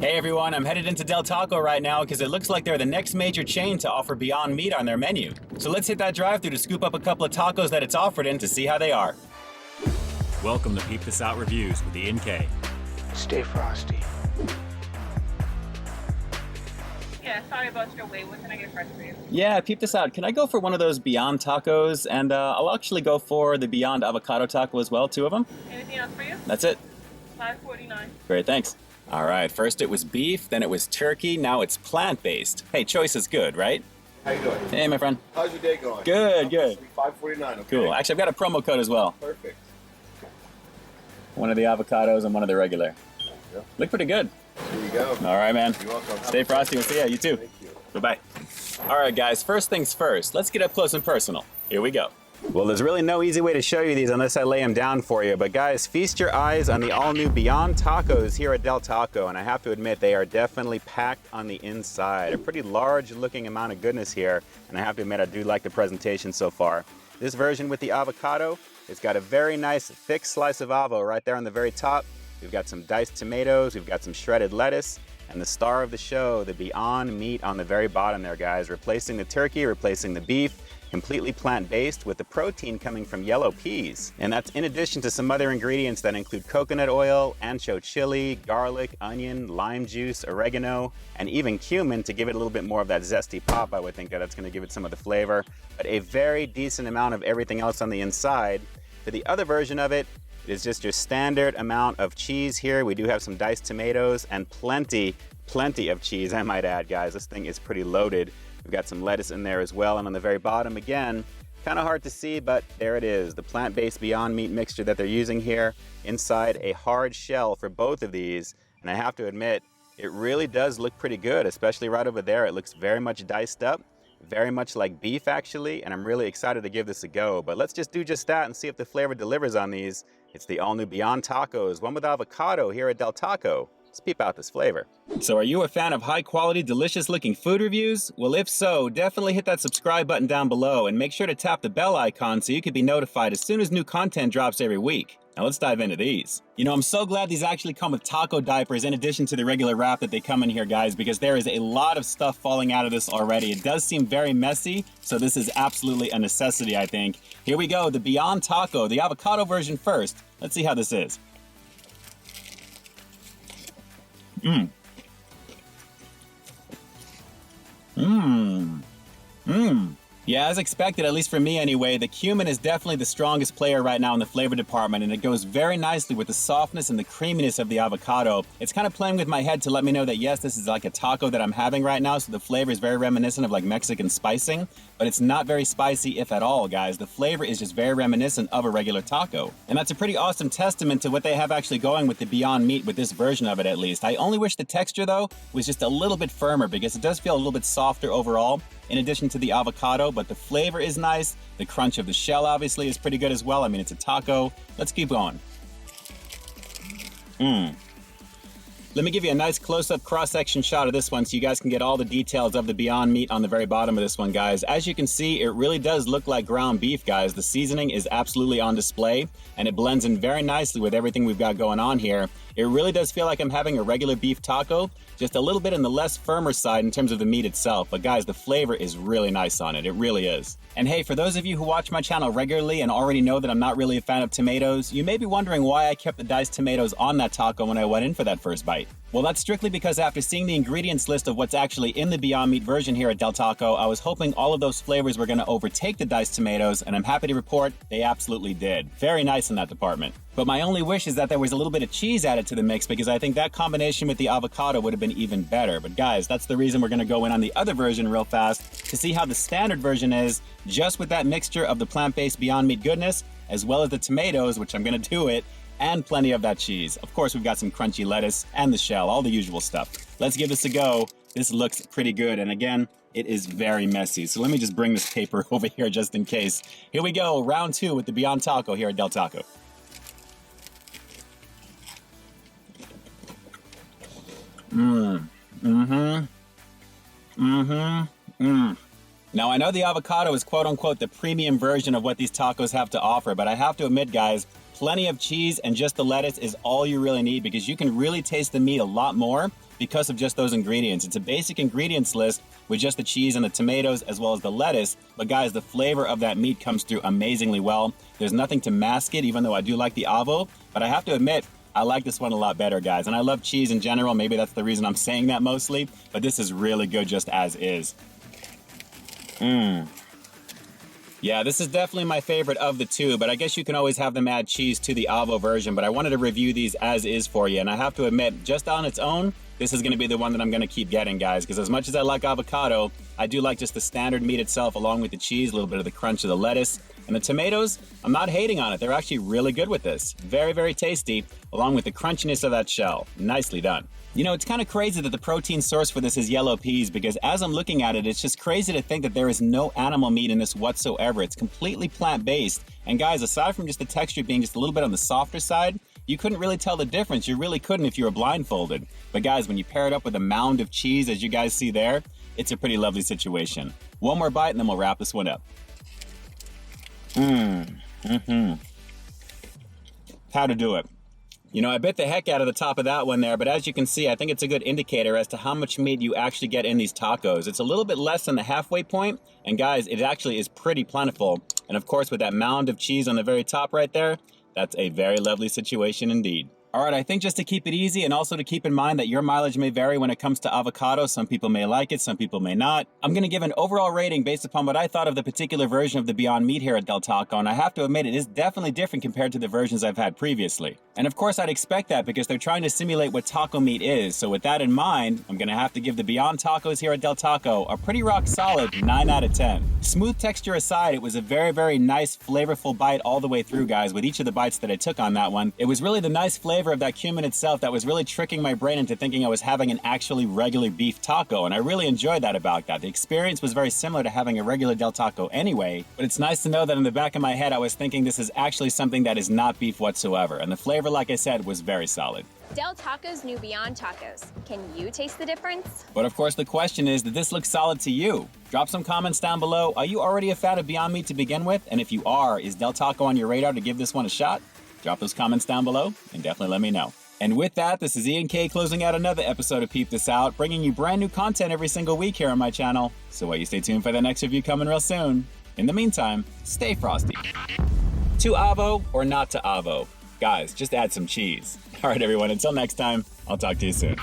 Hey everyone, I'm headed into Del Taco right now because it looks like they're the next major chain to offer Beyond Meat on their menu. So let's hit that drive-thru to scoop up a couple of tacos that it's offered in to see how they are. Welcome to Peep This Out Reviews with Ian K. Stay frosty. Yeah, sorry about your wait. What can I get fresh for you? Yeah, peep this out. Can I go for one of those Beyond tacos? And I'll actually go for the Beyond Avocado Taco as well, 2 of them. Anything else for you? That's it. $5.49. Great, thanks. All right, first it was beef, then it was turkey, now it's plant-based. Hey, choice is good, right? How you doing? Hey, my friend. How's your day going? Good, good. $5.49, okay? Cool. Actually, I've got a promo code as well. Perfect. One of the avocados and one of the regular. Yeah. Look pretty good. Here you go. All right, man. You're welcome. Stay frosty. We'll see ya. You too. Thank you. Bye-bye. All right, guys, first things first. Let's get up close and personal. Here we go. Well, there's really no easy way to show you these unless I lay them down for you. But guys, feast your eyes on the all-new Beyond Tacos here at Del Taco. And I have to admit, they are definitely packed on the inside. A pretty large-looking amount of goodness here. And I have to admit, I do like the presentation so far. This version with the avocado, it's got a very nice thick slice of avo right there on the very top. We've got some diced tomatoes, we've got some shredded lettuce, and the star of the show, the Beyond Meat on the very bottom there, guys. Replacing the turkey, replacing the beef, completely plant-based with the protein coming from yellow peas. And that's in addition to some other ingredients that include coconut oil, ancho chili, garlic, onion, lime juice, oregano, and even cumin to give it a little bit more of that zesty pop. I would think that's gonna give it some of the flavor. But a very decent amount of everything else on the inside. For the other version of it, it is just your standard amount of cheese here. We do have some diced tomatoes and plenty of cheese, I might add, guys. This thing is pretty loaded. We've got some lettuce in there as well, and on the very bottom, again, kind of hard to see, but there it is, the plant-based Beyond Meat mixture that they're using here inside a hard shell for both of these. And I have to admit, it really does look pretty good, especially right over there. It looks very much diced up, very much like beef, actually, and I'm really excited to give this a go. But let's just do just that and see if the flavor delivers on these. It's the all-new Beyond Tacos, one with avocado here at Del Taco. Let's peep out this flavor. So are you a fan of high-quality, delicious-looking food reviews? Well, if so, definitely hit that subscribe button down below and make sure to tap the bell icon so you can be notified as soon as new content drops every week. Now let's dive into these. You know, I'm so glad these actually come with taco diapers in addition to the regular wrap that they come in here, guys, because there is a lot of stuff falling out of this already. It does seem very messy, so this is absolutely a necessity, I think. Here we go, the Beyond Taco, the avocado version first. Let's see how this is. Yeah, as expected, at least for me anyway, the cumin is definitely the strongest player right now in the flavor department, and it goes very nicely with the softness and the creaminess of the avocado. It's kind of playing with my head to let me know that yes, this is like a taco that I'm having right now, so the flavor is very reminiscent of like Mexican spicing, but it's not very spicy if at all, guys. The flavor is just very reminiscent of a regular taco. And that's a pretty awesome testament to what they have actually going with the Beyond Meat with this version of it, at least. I only wish the texture, though, was just a little bit firmer because it does feel a little bit softer overall, in addition to the avocado, but the flavor is nice. The crunch of the shell obviously is pretty good as well. I mean, it's a taco. Let's keep going. Let me give you a nice close-up cross-section shot of this one so you guys can get all the details of the Beyond Meat on the very bottom of this one, guys. As you can see, it really does look like ground beef, guys. The seasoning is absolutely on display, and it blends in very nicely with everything we've got going on here. It really does feel like I'm having a regular beef taco, just a little bit on the less firmer side in terms of the meat itself. But guys, the flavor is really nice on it. It really is. And hey, for those of you who watch my channel regularly and already know that I'm not really a fan of tomatoes, you may be wondering why I kept the diced tomatoes on that taco when I went in for that first bite. Well, that's strictly because after seeing the ingredients list of what's actually in the Beyond Meat version here at Del Taco, I was hoping all of those flavors were going to overtake the diced tomatoes, and I'm happy to report they absolutely did. Very nice in that department. But my only wish is that there was a little bit of cheese added to the mix because I think that combination with the avocado would have been even better. But guys, that's the reason we're going to go in on the other version real fast to see how the standard version is, just with that mixture of the plant-based Beyond Meat goodness, as well as the tomatoes, which I'm going to do it, and plenty of that cheese. Of course, we've got some crunchy lettuce and the shell, all the usual stuff. Let's give this a go. This looks pretty good. And again, it is very messy. So let me just bring this paper over here just in case. Here we go, round 2 with the Beyond Taco here at Del Taco. Now, I know the avocado is quote-unquote the premium version of what these tacos have to offer, but I have to admit, guys, plenty of cheese and just the lettuce is all you really need because you can really taste the meat a lot more because of just those ingredients. It's a basic ingredients list with just the cheese and the tomatoes as well as the lettuce. But guys, the flavor of that meat comes through amazingly well. There's nothing to mask it, even though I do like the avo. But I have to admit, I like this one a lot better, guys. And I love cheese in general. Maybe that's the reason I'm saying that mostly. But this is really good just as is. Yeah, this is definitely my favorite of the two, but I guess you can always have them add cheese to the avo version, but I wanted to review these as is for you, and I have to admit, just on its own, this is going to be the one that I'm going to keep getting, guys, because as much as I like avocado, I do like just the standard meat itself along with the cheese, a little bit of the crunch of the lettuce, and the tomatoes, I'm not hating on it. They're actually really good with this. Very, very tasty, along with the crunchiness of that shell. Nicely done. You know, it's kind of crazy that the protein source for this is yellow peas, because as I'm looking at it, it's just crazy to think that there is no animal meat in this whatsoever. It's completely plant-based. And guys, aside from just the texture being just a little bit on the softer side, you couldn't really tell the difference. You really couldn't if you were blindfolded. But guys, when you pair it up with a mound of cheese, as you guys see there, it's a pretty lovely situation. One more bite and then we'll wrap this one up. How to do it. You know, I bit the heck out of the top of that one there, but as you can see, I think it's a good indicator as to how much meat you actually get in these tacos. It's a little bit less than the halfway point, and guys, it actually is pretty plentiful. And of course, with that mound of cheese on the very top right there, that's a very lovely situation indeed. All right, I think just to keep it easy and also to keep in mind that your mileage may vary when it comes to avocado. Some people may like it, some people may not. I'm going to give an overall rating based upon what I thought of the particular version of the Beyond Meat here at Del Taco, and I have to admit it is definitely different compared to the versions I've had previously. And of course, I'd expect that because they're trying to simulate what taco meat is. So with that in mind, I'm going to have to give the Beyond Tacos here at Del Taco a pretty rock solid 9 out of 10. Smooth texture aside, it was a very, very nice, flavorful bite all the way through, guys, with each of the bites that I took on that one. It was really the nice flavor of that cumin itself that was really tricking my brain into thinking I was having an actually regular beef taco, and I really enjoyed that about that. The experience was very similar to having a regular Del Taco anyway, but it's nice to know that in the back of my head I was thinking this is actually something that is not beef whatsoever, and the flavor, like I said, was very solid. Del Taco's new Beyond Tacos. Can you taste the difference? But of course the question is, did this look solid to you? Drop some comments down below. Are you already a fan of Beyond Meat to begin with? And if you are, is Del Taco on your radar to give this one a shot? Drop those comments down below and definitely let me know. And with that, this is Ian K closing out another episode of Peep This Out, bringing you brand new content every single week here on my channel. So while you stay tuned for the next review coming real soon, in the meantime, stay frosty. To avo or not to avo? Guys, just add some cheese. All right, everyone, until next time, I'll talk to you soon.